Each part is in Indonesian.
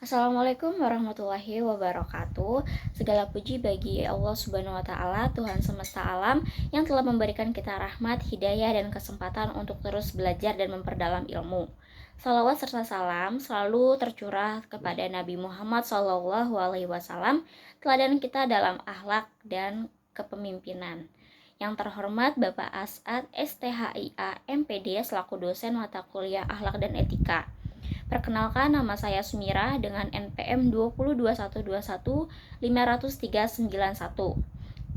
Assalamualaikum warahmatullahi wabarakatuh. Segala puji bagi Allah Subhanahu wa taala, Tuhan semesta alam yang telah memberikan kita rahmat, hidayah dan kesempatan untuk terus belajar dan memperdalam ilmu. Salawat serta salam selalu tercurah kepada Nabi Muhammad SAW, teladan kita dalam akhlak dan kepemimpinan. Yang terhormat Bapak As'ad STHIA MPD selaku dosen mata kuliah akhlak dan etika. Perkenalkan, nama saya Sumira dengan NPM 202121-50391,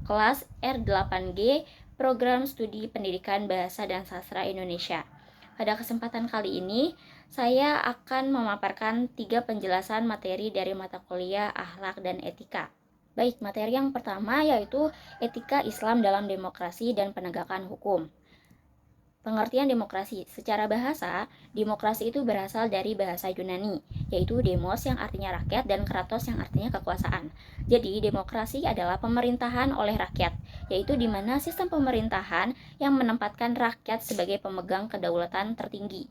kelas R8G, Program Studi Pendidikan Bahasa dan Sastra Indonesia. Pada kesempatan kali ini, saya akan memaparkan 3 penjelasan materi dari mata kuliah akhlak dan etika. Baik, materi yang pertama yaitu etika Islam dalam demokrasi dan penegakan hukum. Pengertian demokrasi. Secara bahasa, demokrasi itu berasal dari bahasa Yunani, yaitu demos yang artinya rakyat dan kratos yang artinya kekuasaan. Jadi, demokrasi adalah pemerintahan oleh rakyat, yaitu di mana sistem pemerintahan yang menempatkan rakyat sebagai pemegang kedaulatan tertinggi.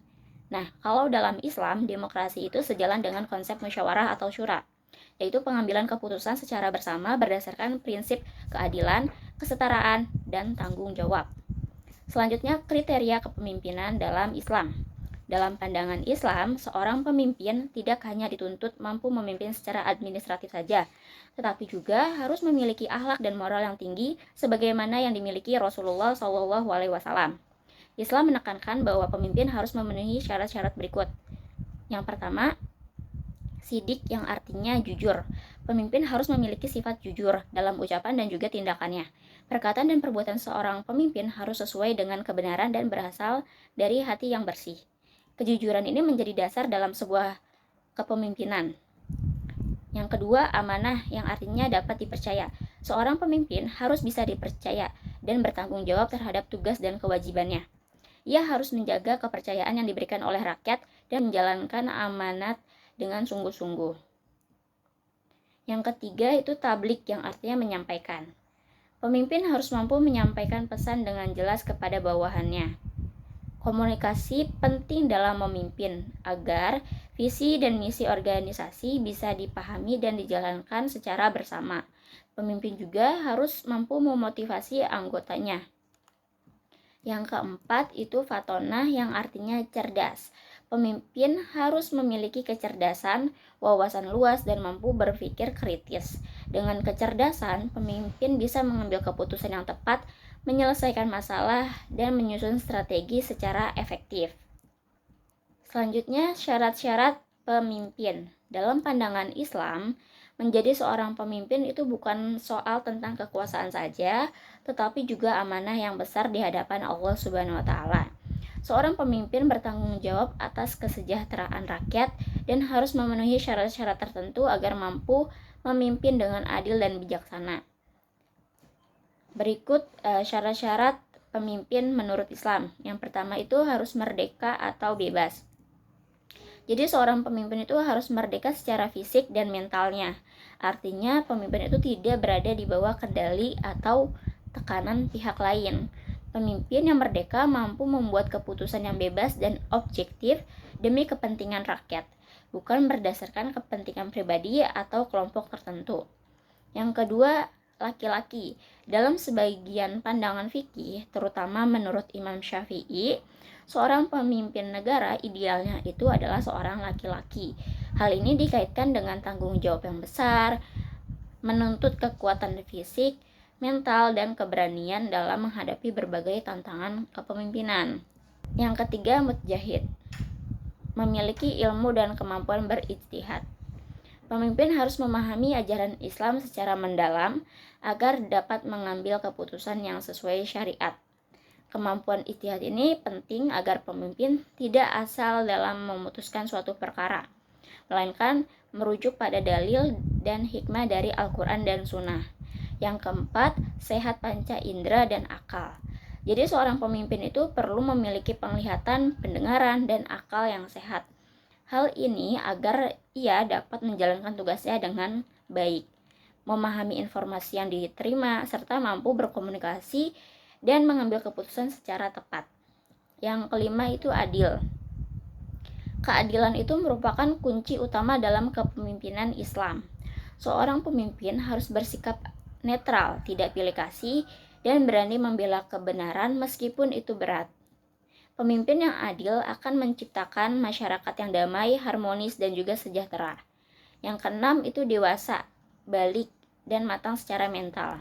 Nah, kalau dalam Islam, demokrasi itu sejalan dengan konsep musyawarah atau syura, yaitu pengambilan keputusan secara bersama berdasarkan prinsip keadilan, kesetaraan, dan tanggung jawab. Selanjutnya, kriteria kepemimpinan dalam Islam. Dalam pandangan Islam, seorang pemimpin tidak hanya dituntut mampu memimpin secara administratif saja, tetapi juga harus memiliki akhlak dan moral yang tinggi sebagaimana yang dimiliki Rasulullah SAW. Islam menekankan bahwa pemimpin harus memenuhi syarat-syarat berikut. Yang pertama, sidik yang artinya jujur. Pemimpin harus memiliki sifat jujur dalam ucapan dan juga tindakannya. Perkataan dan perbuatan seorang pemimpin harus sesuai dengan kebenaran dan berasal dari hati yang bersih. Kejujuran ini menjadi dasar dalam sebuah kepemimpinan. Yang kedua, amanah yang artinya dapat dipercaya. Seorang pemimpin harus bisa dipercaya dan bertanggung jawab terhadap tugas dan kewajibannya. Ia harus menjaga kepercayaan yang diberikan oleh rakyat dan menjalankan amanat dengan sungguh-sungguh. Yang ketiga itu tablik yang artinya menyampaikan. Pemimpin harus mampu menyampaikan pesan dengan jelas kepada bawahannya. Komunikasi penting dalam memimpin agar visi dan misi organisasi bisa dipahami dan dijalankan secara bersama. Pemimpin juga harus mampu memotivasi anggotanya. Yang keempat itu fatonah yang artinya cerdas. Pemimpin harus memiliki kecerdasan, wawasan luas, dan mampu berpikir kritis. Dengan kecerdasan, pemimpin bisa mengambil keputusan yang tepat, menyelesaikan masalah, dan menyusun strategi secara efektif. Selanjutnya, syarat-syarat pemimpin. Dalam pandangan Islam, menjadi seorang pemimpin itu bukan soal tentang kekuasaan saja, tetapi juga amanah yang besar di hadapan Allah Subhanahu wa taala. Seorang pemimpin bertanggung jawab atas kesejahteraan rakyat dan harus memenuhi syarat-syarat tertentu agar mampu memimpin dengan adil dan bijaksana. Berikut syarat-syarat pemimpin menurut Islam. Yang pertama itu harus merdeka atau bebas. Jadi seorang pemimpin itu harus merdeka secara fisik dan mentalnya. Artinya pemimpin itu tidak berada di bawah kendali atau tekanan pihak lain. Pemimpin yang merdeka mampu membuat keputusan yang bebas dan objektif demi kepentingan rakyat, bukan berdasarkan kepentingan pribadi atau kelompok tertentu. Yang kedua, laki-laki. Dalam sebagian pandangan fikih, terutama menurut Imam Syafi'i, seorang pemimpin negara idealnya itu adalah seorang laki-laki. Hal ini dikaitkan dengan tanggung jawab yang besar, menuntut kekuatan fisik, mental, dan keberanian dalam menghadapi berbagai tantangan kepemimpinan. Yang ketiga, mujahid. Memiliki ilmu dan kemampuan berijtihad. Pemimpin harus memahami ajaran Islam secara mendalam agar dapat mengambil keputusan yang sesuai syariat. Kemampuan ijtihad ini penting agar pemimpin tidak asal dalam memutuskan suatu perkara, melainkan merujuk pada dalil dan hikmah dari Al-Quran dan Sunnah. Yang keempat, sehat panca indera dan akal. Jadi seorang pemimpin itu perlu memiliki penglihatan, pendengaran, dan akal yang sehat. Hal ini agar ia dapat menjalankan tugasnya dengan baik, memahami informasi yang diterima, serta mampu berkomunikasi dan mengambil keputusan secara tepat. Yang kelima itu adil. Keadilan itu merupakan kunci utama dalam kepemimpinan Islam. Seorang pemimpin harus bersikap netral, tidak pilih kasih, dan berani membela kebenaran meskipun itu berat. Pemimpin yang adil akan menciptakan masyarakat yang damai, harmonis, dan juga sejahtera. Yang keenam itu dewasa, balik, dan matang secara mental.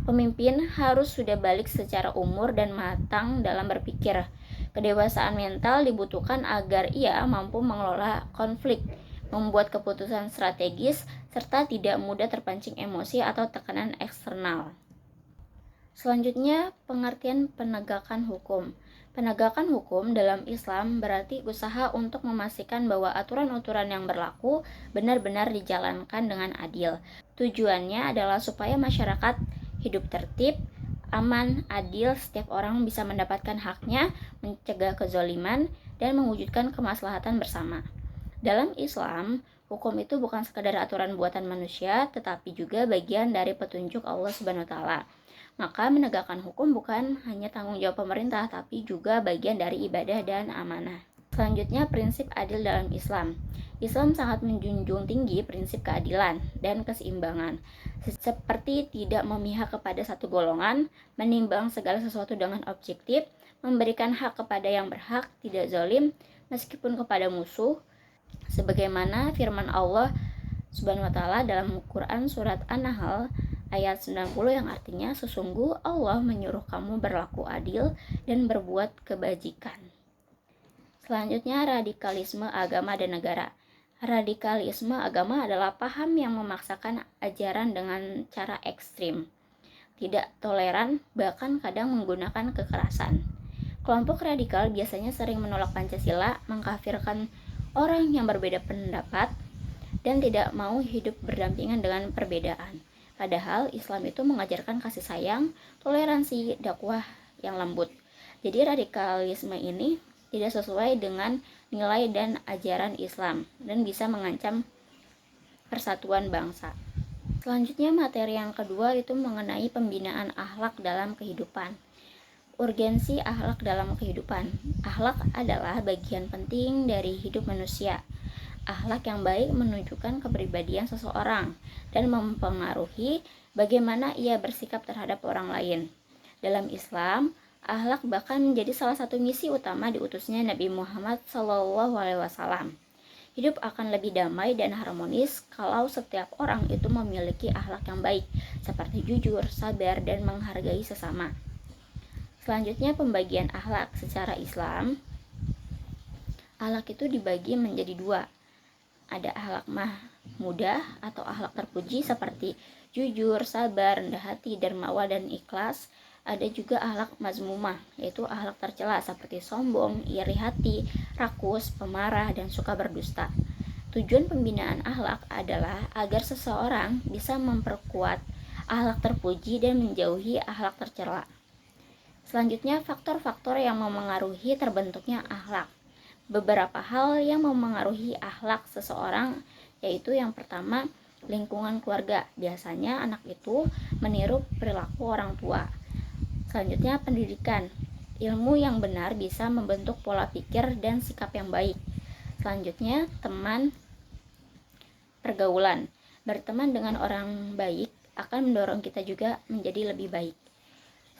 Pemimpin harus sudah balik secara umur dan matang dalam berpikir. Kedewasaan mental dibutuhkan agar ia mampu mengelola konflik, membuat keputusan strategis, serta tidak mudah terpancing emosi atau tekanan eksternal. Selanjutnya, pengertian penegakan hukum. Penegakan hukum dalam Islam berarti usaha untuk memastikan bahwa aturan-aturan yang berlaku benar-benar dijalankan dengan adil. Tujuannya adalah supaya masyarakat hidup tertib, aman, adil, setiap orang bisa mendapatkan haknya, mencegah kezaliman, dan mewujudkan kemaslahatan bersama. Dalam Islam, hukum itu bukan sekadar aturan buatan manusia, tetapi juga bagian dari petunjuk Allah Subhanahu wa Ta'ala. Maka menegakkan hukum bukan hanya tanggung jawab pemerintah, tapi juga bagian dari ibadah dan amanah. Selanjutnya, prinsip adil dalam Islam. Islam sangat menjunjung tinggi prinsip keadilan dan keseimbangan, seperti tidak memihak kepada satu golongan, menimbang segala sesuatu dengan objektif, memberikan hak kepada yang berhak, tidak zalim, meskipun kepada musuh, sebagaimana firman Allah Subhanahu wa Ta'ala dalam Quran surat An-Nahl ayat 90 yang artinya sesungguh Allah menyuruh kamu berlaku adil dan berbuat kebajikan. Selanjutnya, radikalisme agama dan negara. Radikalisme agama adalah paham yang memaksakan ajaran dengan cara ekstrim, tidak toleran, bahkan kadang menggunakan kekerasan. Kelompok radikal biasanya sering menolak Pancasila, mengkafirkan orang yang berbeda pendapat, dan tidak mau hidup berdampingan dengan perbedaan. Padahal Islam itu mengajarkan kasih sayang, toleransi, dakwah yang lembut. Jadi radikalisme ini tidak sesuai dengan nilai dan ajaran Islam dan bisa mengancam persatuan bangsa. Selanjutnya, materi yang kedua itu mengenai pembinaan akhlak dalam kehidupan. Urgensi akhlak dalam kehidupan. Akhlak adalah bagian penting dari hidup manusia. Akhlak yang baik menunjukkan kepribadian seseorang dan mempengaruhi bagaimana ia bersikap terhadap orang lain. Dalam Islam, akhlak bahkan menjadi salah satu misi utama diutusnya Nabi Muhammad SAW. Hidup akan lebih damai dan harmonis kalau setiap orang itu memiliki akhlak yang baik, seperti jujur, sabar, dan menghargai sesama. Selanjutnya, pembagian akhlak secara Islam. Akhlak itu dibagi menjadi dua. Ada akhlak mudah atau akhlak terpuji seperti jujur, sabar, rendah hati, dermawan, dan ikhlas. Ada juga akhlak mazmumah, yaitu akhlak tercela seperti sombong, iri hati, rakus, pemarah, dan suka berdusta. Tujuan pembinaan akhlak adalah agar seseorang bisa memperkuat akhlak terpuji dan menjauhi akhlak tercela. Selanjutnya, faktor-faktor yang memengaruhi terbentuknya akhlak. Beberapa hal yang memengaruhi akhlak seseorang yaitu yang pertama, lingkungan keluarga. Biasanya anak itu meniru perilaku orang tua. Selanjutnya, pendidikan. Ilmu yang benar bisa membentuk pola pikir dan sikap yang baik. Selanjutnya, teman, pergaulan. Berteman dengan orang baik akan mendorong kita juga menjadi lebih baik.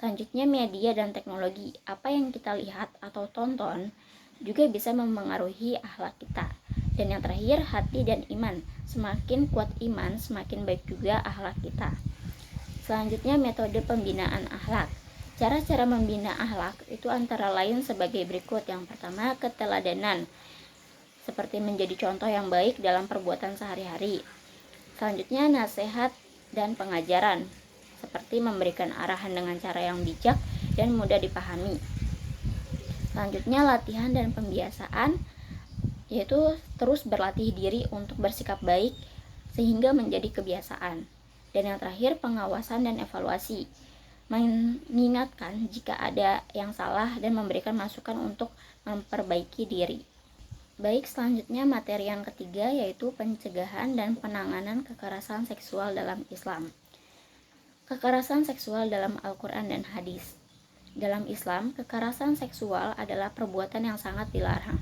Selanjutnya, media dan teknologi. Apa yang kita lihat atau tonton juga bisa memengaruhi akhlak kita. Dan yang terakhir, hati dan iman. Semakin kuat iman, semakin baik juga akhlak kita. Selanjutnya, metode pembinaan akhlak. Cara-cara membina akhlak itu antara lain sebagai berikut. Yang pertama, keteladanan, seperti menjadi contoh yang baik dalam perbuatan sehari-hari. Selanjutnya, nasihat dan pengajaran, seperti memberikan arahan dengan cara yang bijak dan mudah dipahami. Selanjutnya, latihan dan pembiasaan, yaitu terus berlatih diri untuk bersikap baik sehingga menjadi kebiasaan. Dan yang terakhir, pengawasan dan evaluasi, mengingatkan jika ada yang salah dan memberikan masukan untuk memperbaiki diri. Baik, selanjutnya materi yang ketiga yaitu pencegahan dan penanganan kekerasan seksual dalam Islam. Kekerasan seksual dalam Al-Quran dan Hadis. Dalam Islam, kekerasan seksual adalah perbuatan yang sangat dilarang.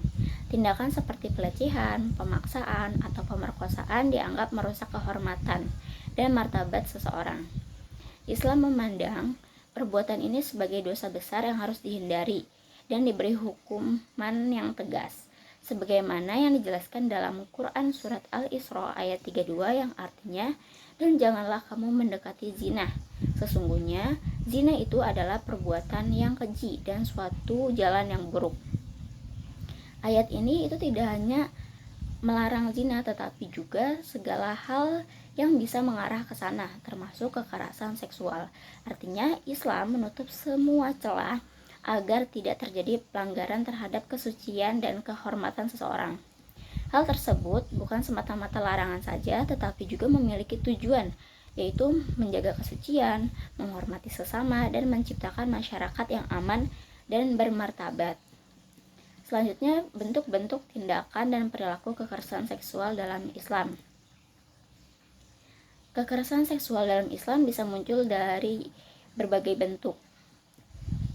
Tindakan seperti pelecehan, pemaksaan, atau pemerkosaan dianggap merusak kehormatan dan martabat seseorang. Islam memandang perbuatan ini sebagai dosa besar yang harus dihindari dan diberi hukuman yang tegas, sebagaimana yang dijelaskan dalam Quran Surat Al-Isra ayat 32 yang artinya, "Dan janganlah kamu mendekati zina. Sesungguhnya zina itu adalah perbuatan yang keji dan suatu jalan yang buruk." Ayat ini itu tidak hanya melarang zina, tetapi juga segala hal yang bisa mengarah ke sana, termasuk kekerasan seksual. Artinya, Islam menutup semua celah agar tidak terjadi pelanggaran terhadap kesucian dan kehormatan seseorang. Hal tersebut bukan semata-mata larangan saja, tetapi juga memiliki tujuan, yaitu menjaga kesucian, menghormati sesama, dan menciptakan masyarakat yang aman dan bermartabat. Selanjutnya, bentuk-bentuk tindakan dan perilaku kekerasan seksual dalam Islam. Kekerasan seksual dalam Islam bisa muncul dari berbagai bentuk,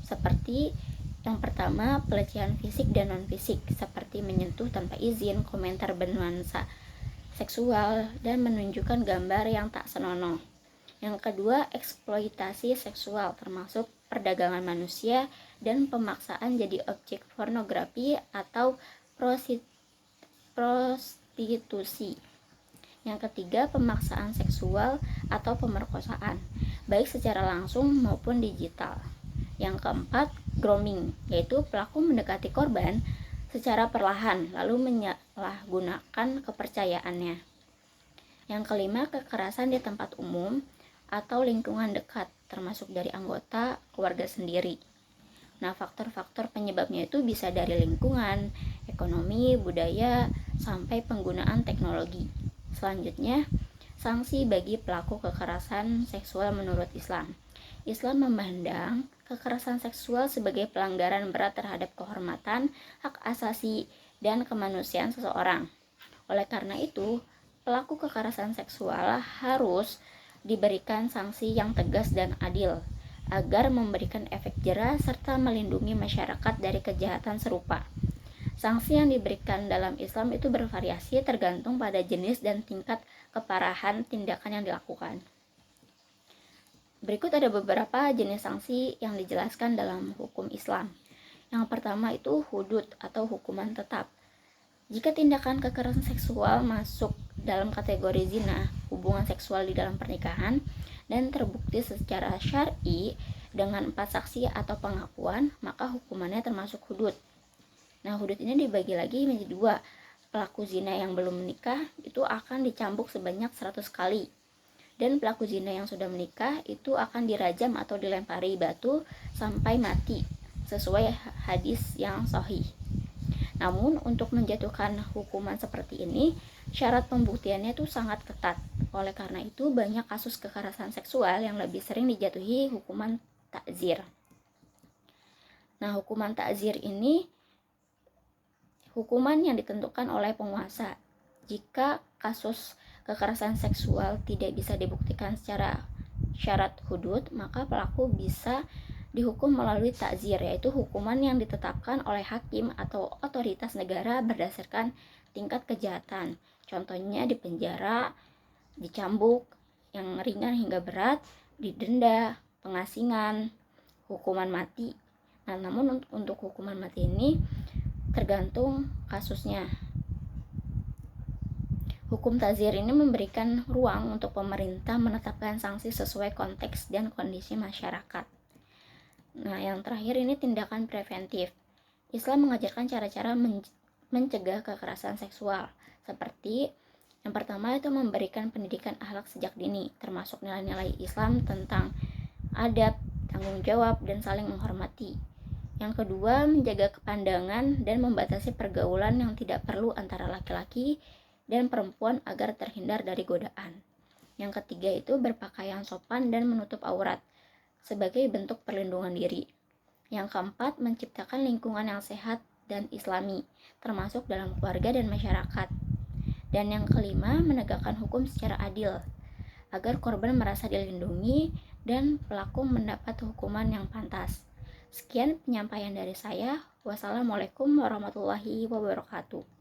seperti yang pertama, pelecehan fisik dan non-fisik, seperti menyentuh tanpa izin, komentar bernuansa seksual, dan menunjukkan gambar yang tak senonoh. Yang kedua, eksploitasi seksual, termasuk perdagangan manusia dan pemaksaan jadi objek pornografi atau prostitusi. Yang ketiga, pemaksaan seksual atau pemerkosaan, baik secara langsung maupun digital. Yang keempat, grooming, yaitu pelaku mendekati korban secara perlahan lalu menyalahgunakan kepercayaannya. Yang kelima, kekerasan di tempat umum atau lingkungan dekat, termasuk dari anggota keluarga sendiri. Nah, faktor-faktor penyebabnya itu bisa dari lingkungan, ekonomi, budaya, sampai penggunaan teknologi. Selanjutnya, sanksi bagi pelaku kekerasan seksual menurut Islam. Islam memandang kekerasan seksual sebagai pelanggaran berat terhadap kehormatan, hak asasi, dan kemanusiaan seseorang. Oleh karena itu, pelaku kekerasan seksual harus diberikan sanksi yang tegas dan adil agar memberikan efek jera serta melindungi masyarakat dari kejahatan serupa. Sanksi yang diberikan dalam Islam itu bervariasi tergantung pada jenis dan tingkat keparahan tindakan yang dilakukan. Berikut ada beberapa jenis sanksi yang dijelaskan dalam hukum Islam. Yang pertama itu hudud atau hukuman tetap. Jika tindakan kekerasan seksual masuk dalam kategori zina, hubungan seksual di dalam pernikahan, dan terbukti secara syar'i dengan 4 saksi atau pengakuan, maka hukumannya termasuk hudud. Nah, hudud ini dibagi lagi menjadi 2. Pelaku zina yang belum menikah itu akan dicambuk sebanyak 100 kali. Dan pelaku zina yang sudah menikah itu akan dirajam atau dilempari batu sampai mati, sesuai hadis yang sahih. Namun, untuk menjatuhkan hukuman seperti ini, syarat pembuktiannya itu sangat ketat. Oleh karena itu, banyak kasus kekerasan seksual yang lebih sering dijatuhi hukuman takzir. Nah, hukuman takzir ini hukuman yang ditentukan oleh penguasa. Jika kasus kekerasan seksual tidak bisa dibuktikan secara syarat hudud, maka pelaku bisa dihukum melalui takzir, yaitu hukuman yang ditetapkan oleh hakim atau otoritas negara berdasarkan tingkat kejahatan. Contohnya dipenjara, dicambuk, yang ringan hingga berat, didenda, pengasingan, hukuman mati. Nah, namun untuk hukuman mati ini tergantung kasusnya. Hukum takzir ini memberikan ruang untuk pemerintah menetapkan sanksi sesuai konteks dan kondisi masyarakat. Nah, yang terakhir ini tindakan preventif. Islam mengajarkan cara-cara mencegah kekerasan seksual, seperti yang pertama itu memberikan pendidikan akhlak sejak dini, termasuk nilai-nilai Islam tentang adab, tanggung jawab, dan saling menghormati. Yang kedua, menjaga kepandangan dan membatasi pergaulan yang tidak perlu antara laki-laki dan perempuan agar terhindar dari godaan. Yang ketiga itu berpakaian sopan dan menutup aurat sebagai bentuk perlindungan diri. Yang keempat, menciptakan lingkungan yang sehat dan islami, termasuk dalam keluarga dan masyarakat. Dan yang kelima, menegakkan hukum secara adil, agar korban merasa dilindungi dan pelaku mendapat hukuman yang pantas. Sekian penyampaian dari saya. Wassalamualaikum warahmatullahi wabarakatuh.